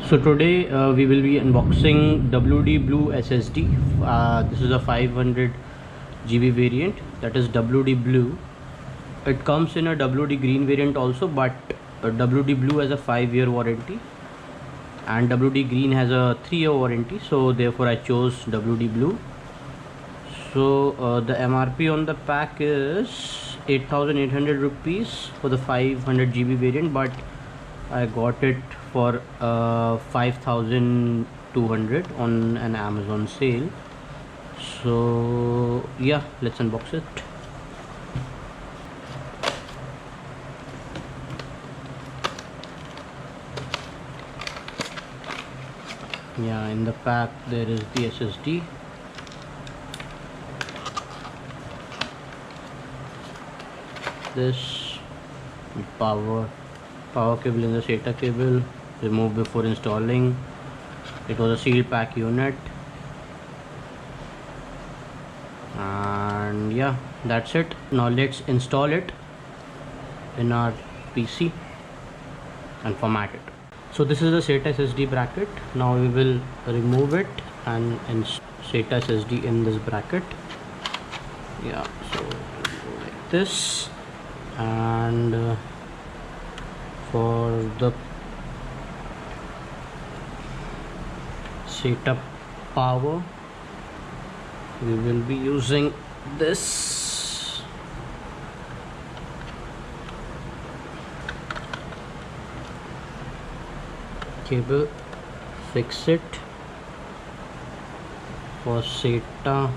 So today we will be unboxing WD Blue SSD. This is a 500 GB variant, that is WD Blue. It comes in a WD Green variant also, but WD Blue has a 5-year warranty and WD Green has a 3-year warranty, so therefore I chose WD Blue. So the MRP on the pack is 8,800 rupees for the 500 GB variant, but I got it for 5,200 on an Amazon sale. So yeah, let's unbox it. Yeah, in the pack there is the SSD. This power cable in the SATA cable, removed before installing. It was a sealed pack unit, and yeah, that's it. Now let's install it in our PC and format it. So this is the SATA SSD bracket. Now we will remove it and SATA SSD in this bracket. Yeah, so like this. And for the SATA power, we will be using this. Cable, fix it. For SATA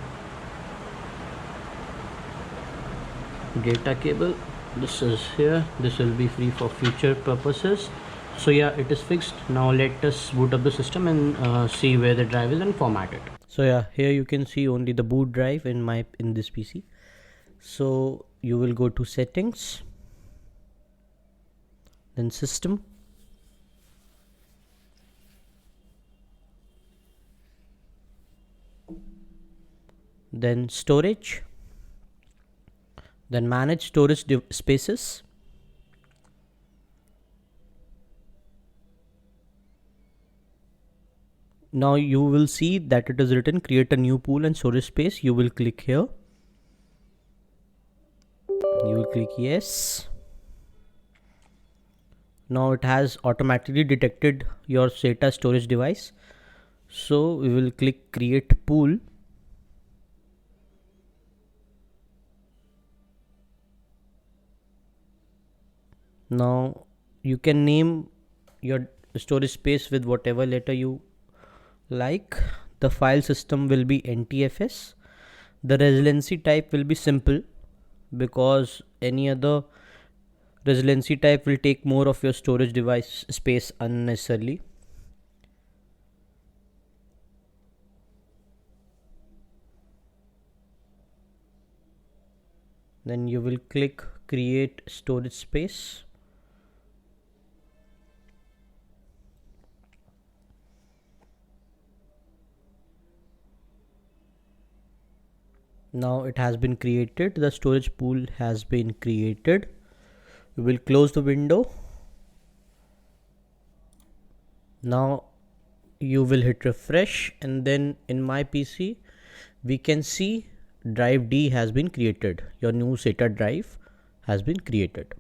data cable, this is here. This will be free for future purposes. So yeah, it is fixed. Now let us boot up the system and see where the drive is and format it. So yeah, here you can see only the boot drive in this PC. So you will go to settings, then system, then storage, then manage storage spaces. Now you will see that it is written create a new pool and storage space. You will click here. You will click yes. Now it has automatically detected your SATA storage device. So we will click create pool. Now you can name your storage space with whatever letter you like. The file system will be NTFS. The resiliency type will be simple, because any other resiliency type will take more of your storage device space unnecessarily. Then you will click create storage space. Now it has been created. The storage pool has been created. We will close the window. Now you will hit refresh, and then in my PC we can see drive D has been created. Your new SATA drive has been created.